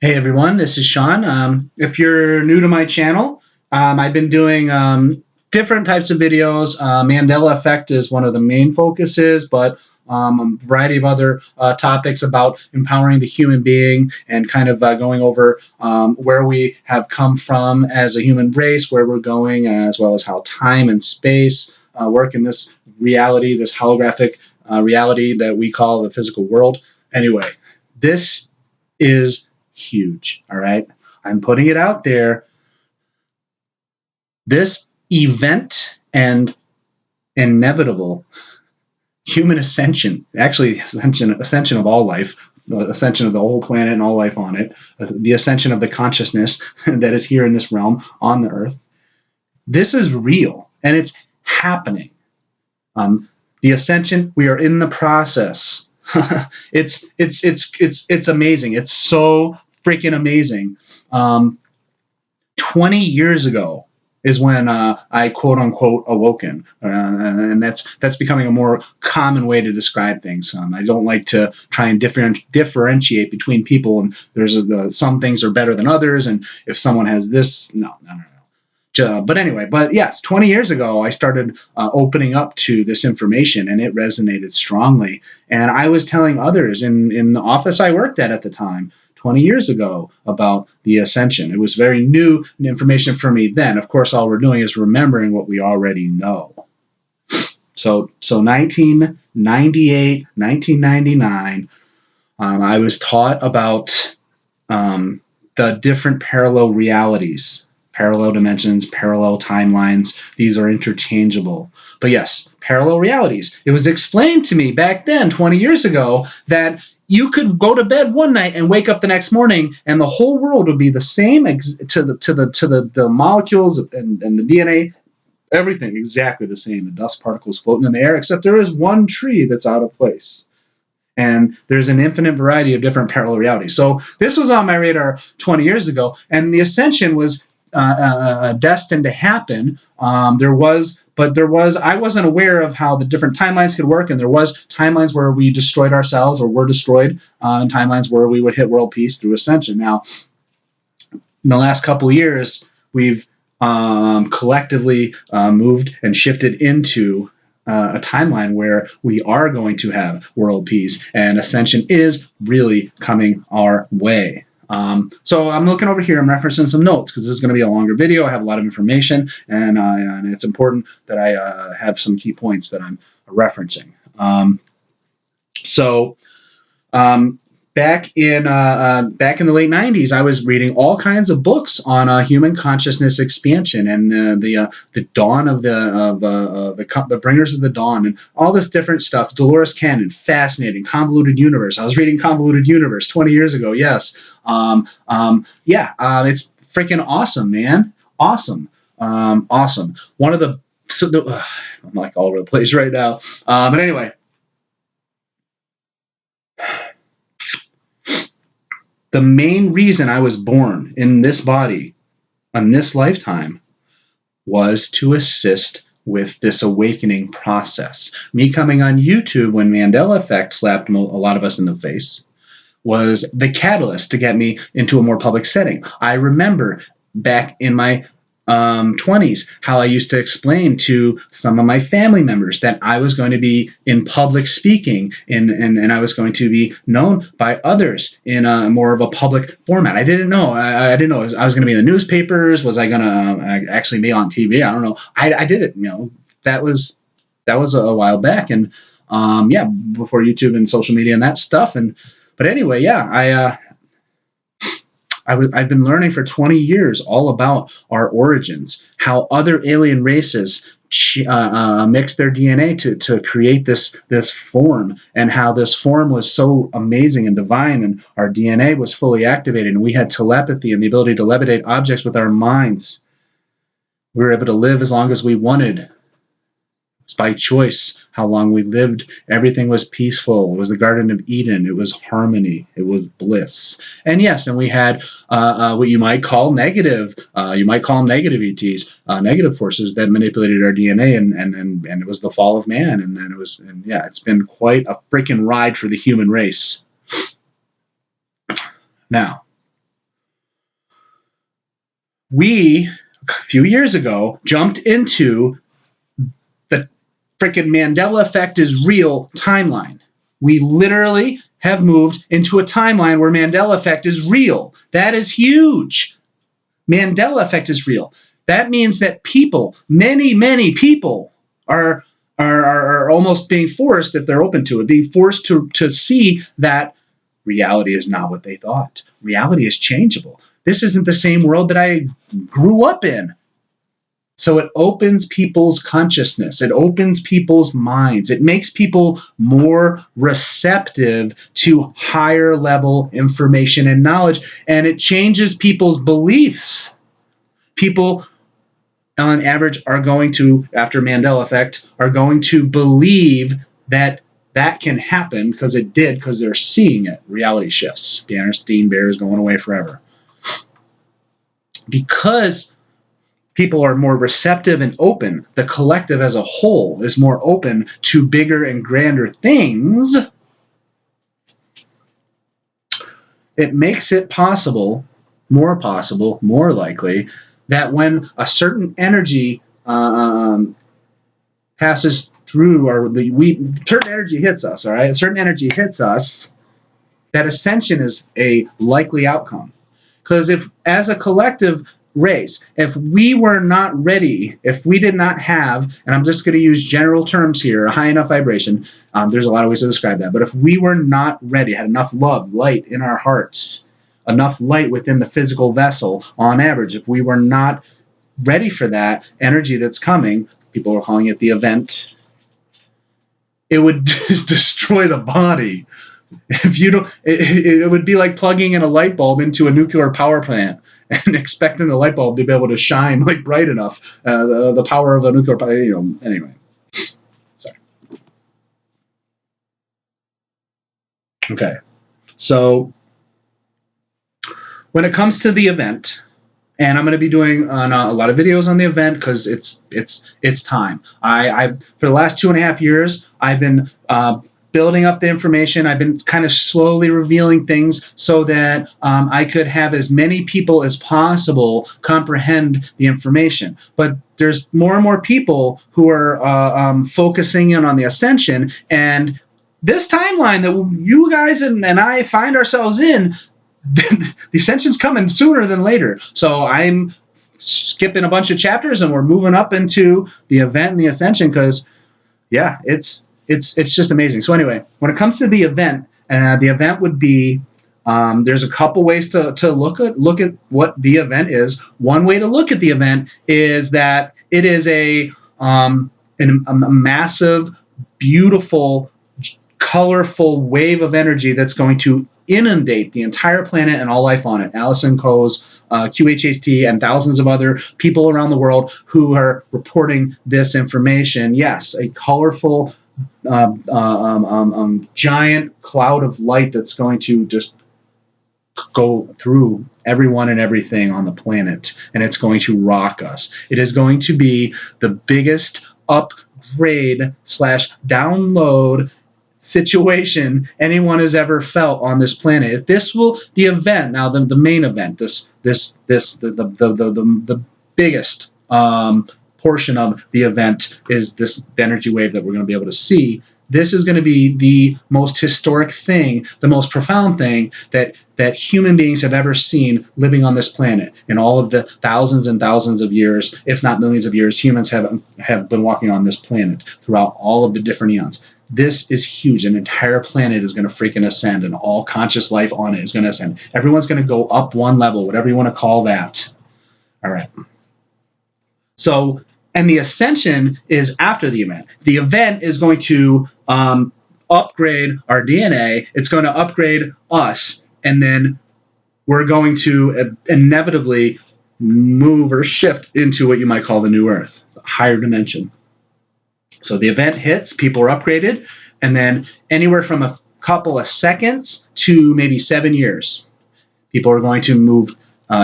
Hey everyone, this is Sean. If you're new to my channel, I've been doing different types of videos. Mandela effect is one of the main focuses, but a variety of other topics about empowering the human being and kind of going over where we have come from as a human race, where we're going, as well as how time and space work in this reality, this holographic reality that we call the physical world. Anyway, this is huge. All right. I'm putting it out there. This event and inevitable human ascension, actually, ascension of all life, ascension of the whole planet and all life on it, the ascension of the consciousness that is here in this realm on the earth. This is real and it's happening. The ascension, we are in the process. It's amazing. It's so freaking amazing. 20 years ago is when I quote unquote awoken, and that's becoming a more common way to describe things. I don't like to try and differentiate between people, and there's some things are better than others, and if someone has this, no. But anyway, but yes, 20 years ago, I started opening up to this information and it resonated strongly. And I was telling others in the office I worked at the time, 20 years ago, about the ascension. It was very new information for me then. Of course, all we're doing is remembering what we already know. So 1998, 1999, I was taught about the different parallel realities. Parallel dimensions, parallel timelines, these are interchangeable. But yes, parallel realities. It was explained to me back then, 20 years ago, that you could go to bed one night and wake up the next morning and the whole world would be the same to the molecules and the DNA, everything exactly the same. The dust particles floating in the air, except there is one tree that's out of place. And there's an infinite variety of different parallel realities. So this was on my radar 20 years ago, and the ascension was destined to happen. I wasn't aware of how the different timelines could work, and there was timelines where we destroyed ourselves or were destroyed, and timelines where we would hit world peace through ascension. Now, in the last couple of years, we've collectively moved and shifted into a timeline where we are going to have world peace, and ascension is really coming our way. So I'm looking over here, I'm referencing some notes because this is going to be a longer video. I have a lot of information, and it's important that I have some key points that I'm referencing. Back in the late 90s, I was reading all kinds of books on human consciousness expansion and the dawn of the bringers of the dawn and all this different stuff. Dolores Cannon, fascinating. Convoluted Universe. I was reading Convoluted Universe 20 years ago. Yes. It's freaking awesome, man. Awesome. Awesome. I'm like all over the place right now. But anyway. The main reason I was born in this body, on this lifetime, was to assist with this awakening process. Me coming on YouTube when Mandela effect slapped a lot of us in the face was the catalyst to get me into a more public setting. I remember back in my 20s how I used to explain to some of my family members that I was going to be in public speaking and I was going to be known by others in a more of a public format. I didn't know. I didn't know. I was going to be in the newspapers. Was I going to actually be on TV? I don't know. I did it. That was a while back, and before YouTube and social media and that stuff. But anyway, I've been learning for 20 years all about our origins, how other alien races mix their DNA to create this form, and how this form was so amazing and divine, and our DNA was fully activated, and we had telepathy and the ability to levitate objects with our minds. We were able to live as long as we wanted. By choice, how long we lived, everything was peaceful. It was the Garden of Eden. It was harmony. It was bliss. And yes, and we had what you might call negative. You might call them negative ETs, negative forces that manipulated our DNA, and it was the fall of man. It's been quite a freaking ride for the human race. Now, we, a few years ago, jumped into the freaking Mandela effect is real timeline. We literally have moved into a timeline where Mandela effect is real. That is huge. Mandela effect is real. That means that people, many people, are almost being forced, if they're open to it, being forced to see that reality is not what they thought. Reality is changeable. This isn't the same world that I grew up in. So it opens people's consciousness. It opens people's minds. It makes people more receptive to higher level information and knowledge. And it changes people's beliefs. People, on average, are going to, after Mandela effect, are going to believe that that can happen because it did, because they're seeing it. Reality shifts. Bannerstein Bear is going away forever. Because people are more receptive and open, the collective as a whole is more open to bigger and grander things, it makes it possible, more likely, that when a certain energy passes through, or certain energy hits us, all right? A certain energy hits us, that ascension is a likely outcome. Because if, as a collective race, if we were not ready, if we did not have, and I'm just going to use general terms here, a high enough vibration, there's a lot of ways to describe that, but if we were not ready, had enough love, light in our hearts, enough light within the physical vessel, on average, if we were not ready for that energy that's coming, people are calling it the event, it would just destroy the body. If you don't, it would be like plugging in a light bulb into a nuclear power plant and expecting the light bulb to be able to shine like bright enough. The power of a nuclear power, anyway. Sorry. Okay. So when it comes to the event, and I'm going to be doing a lot of videos on the event because it's time. I for the last 2.5 years, I've been building up the information. I've been kind of slowly revealing things so that I could have as many people as possible comprehend the information. But there's more and more people who are focusing in on the ascension, and this timeline that you guys and I find ourselves in, the ascension's coming sooner than later. So I'm skipping a bunch of chapters and we're moving up into the event and the ascension because, yeah, it's just amazing. So anyway, when it comes to the event would be, there's a couple ways to look at what the event is. One way to look at the event is that it is a massive, beautiful, colorful wave of energy that's going to inundate the entire planet and all life on it. Allison Coe's, QHHT, and thousands of other people around the world who are reporting this information. Yes, a colorful, giant cloud of light that's going to just go through everyone and everything on the planet, and it's going to rock us. It is going to be the biggest upgrade / download situation anyone has ever felt on this planet. If this will, the event now, the main event, the biggest portion of the event is this energy wave that we're going to be able to see. This is going to be the most historic thing, the most profound thing that human beings have ever seen living on this planet. In all of the thousands and thousands of years, if not millions of years, humans have been walking on this planet throughout all of the different eons. This is huge. An entire planet is going to freaking ascend, and all conscious life on it is going to ascend. Everyone's going to go up one level, whatever you want to call that. All right. So, and the ascension is after the event. The event is going to upgrade our DNA. It's going to upgrade us, and then we're going to inevitably move or shift into what you might call the new Earth, the higher dimension. So the event hits, people are upgraded, and then anywhere from a couple of seconds to maybe 7 years, people are going to move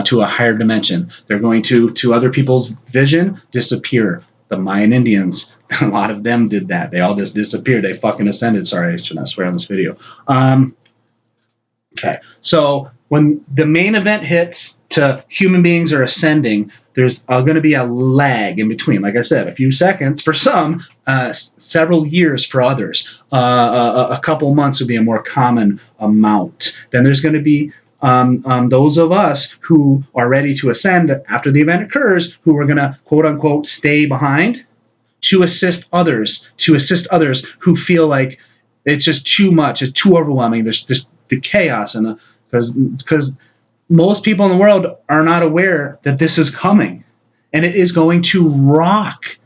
to a higher dimension. They're going to other people's vision, disappear. The Mayan Indians, a lot of them did that. They all just disappeared. They fucking ascended. Sorry, I should not swear on this video. Okay, so when the main event hits, to human beings are ascending, there's going to be a lag in between. Like I said, a few seconds for some, several years for others. A couple months would be a more common amount. Then there's going to be those of us who are ready to ascend after the event occurs, who are going to quote unquote stay behind to assist others, who feel like it's just too much, it's too overwhelming. There's just the chaos and the because most people in the world are not aware that this is coming, and it is going to rock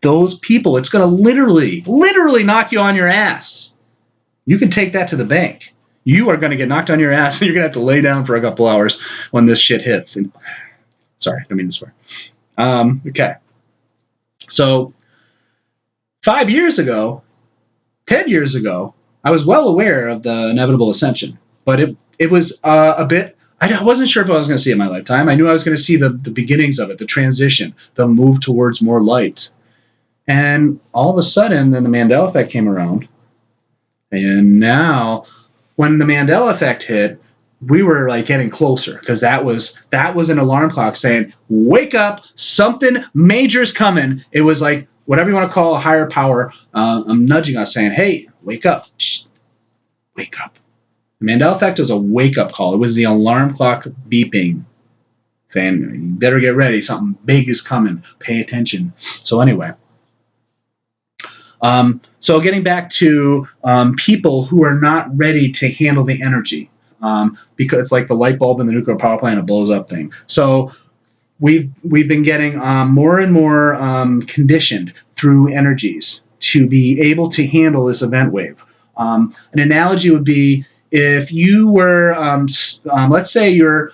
those people. It's going to literally knock you on your ass. You can take that to the bank. You are going to get knocked on your ass, and you're going to have to lay down for a couple hours when this shit hits. And, sorry, I don't mean to swear. Okay. So 5 years ago, 10 years ago, I was well aware of the inevitable ascension, but it was a bit, I wasn't sure if I was going to see it in my lifetime. I knew I was going to see the beginnings of it, the transition, the move towards more light. And all of a sudden, then the Mandela effect came around. And now, when the Mandela effect hit, we were like getting closer, because that was an alarm clock saying, wake up, something major's coming. It was like, whatever you want to call a higher power, nudging us, saying, hey, wake up. Shh, wake up. The Mandela effect was a wake-up call. It was the alarm clock beeping, saying, you better get ready. Something big is coming. Pay attention. So anyway. So getting back to people who are not ready to handle the energy, because it's like the light bulb in the nuclear power plant, it blows up thing. So we've been getting more and more conditioned through energies to be able to handle this event wave. An analogy would be, if you were, let's say you're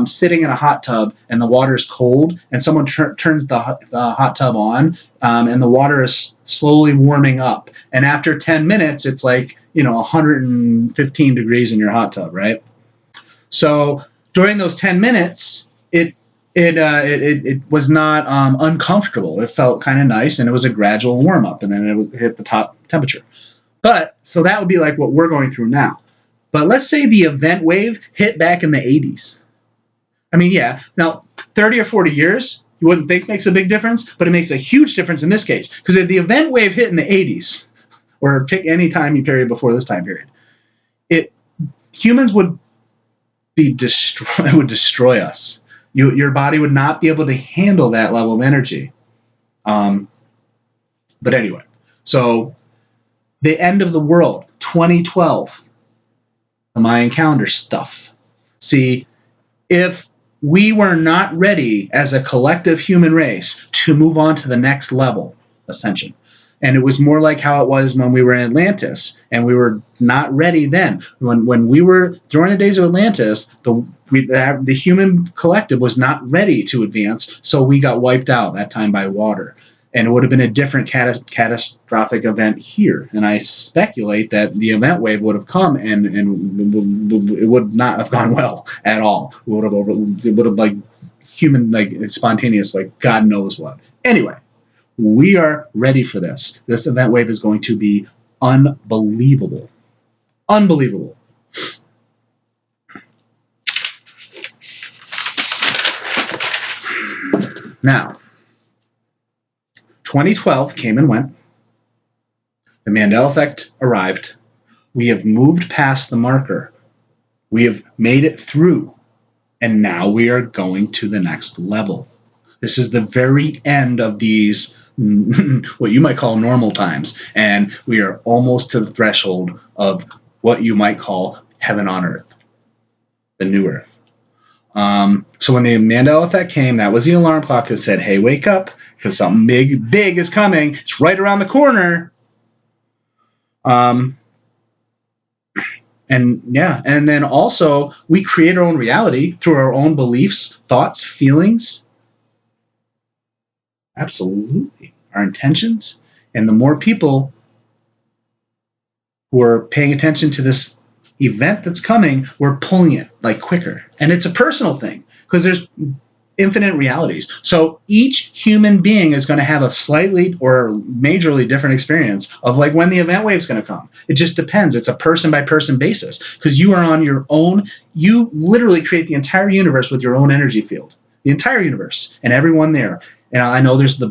sitting in a hot tub and the water is cold, and someone turns the hot tub on, and the water is slowly warming up. And after 10 minutes, it's like, 115 degrees in your hot tub, right? So during those 10 minutes, it was not uncomfortable. It felt kind of nice, and it was a gradual warm up, and then it hit the top temperature. But so that would be like what we're going through now. But let's say the event wave hit back in the 80s. I mean, yeah, now 30 or 40 years, you wouldn't think makes a big difference, but it makes a huge difference in this case. Because if the event wave hit in the 80s, or pick any time period before this time period, humans would be destroyed. It would destroy us. Your body would not be able to handle that level of energy. But anyway, so the end of the world, 2012. The Mayan calendar stuff. See, if we were not ready as a collective human race to move on to the next level, ascension, and it was more like how it was when we were in Atlantis, and we were not ready then. When we were, during the days of Atlantis, the human collective was not ready to advance, so we got wiped out that time by water. And it would have been a different catastrophic event here. And I speculate that the event wave would have come, and it would not have gone well at all. It would have like human, like spontaneous, like God knows what. Anyway, we are ready for this. This event wave is going to be unbelievable. Unbelievable. Now, 2012 came and went. The Mandela effect arrived. We have moved past the marker. We have made it through. And now we are going to the next level. This is the very end of these, what you might call normal times. And we are almost to the threshold of what you might call heaven on earth, the new earth. So when the Mandela effect came, that was the alarm clock that said, hey, wake up, because something big is coming. It's right around the corner. And then also we create our own reality through our own beliefs, thoughts, feelings. Absolutely. Our intentions. And the more people who are paying attention to this event that's coming, we're pulling it like quicker. And it's a personal thing, because infinite realities. So each human being is going to have a slightly or majorly different experience of like when the event wave is going to come. It just depends. It's a person by person basis because you are on your own. You literally create the entire universe with your own energy field, the entire universe and everyone there. And I know there's the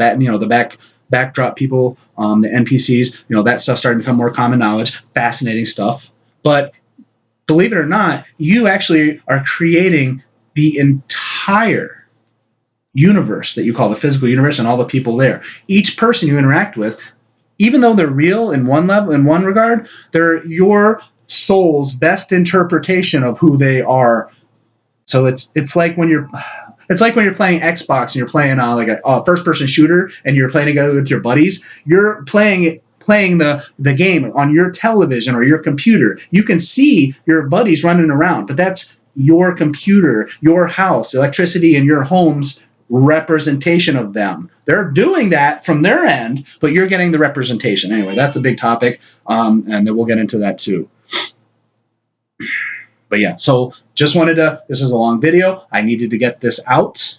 backdrop people, the NPCs, that stuff starting to become more common knowledge, fascinating stuff. But believe it or not, you actually are creating the entire universe that you call the physical universe and all the people there. Each person you interact with, even though they're real in one level, in one regard, they're your soul's best interpretation of who they are. So it's like when you're playing Xbox and you're playing like a first person shooter and you're playing together with your buddies. You're playing the game on your television or your computer. You can see your buddies running around, but that's your computer, your house, electricity in your home's representation of them. They're doing that from their end, but you're getting the representation. Anyway, that's a big topic, and then we'll get into that too. But yeah, so just this is a long video. I needed to get this out,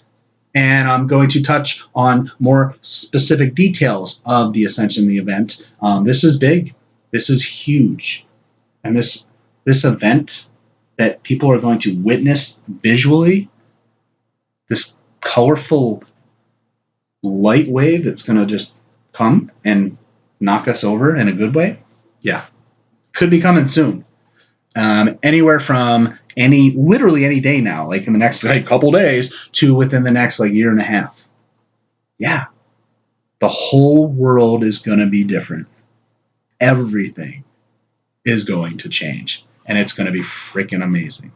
and I'm going to touch on more specific details of the Ascension, the event. This is big. This is huge. And this event that people are going to witness visually, this colorful light wave that's going to just come and knock us over in a good way, yeah, could be coming soon. Anywhere from literally any day now, like in the next couple days to within the next year and a half. Yeah, the whole world is going to be different. Everything is going to change, and it's going to be freaking amazing.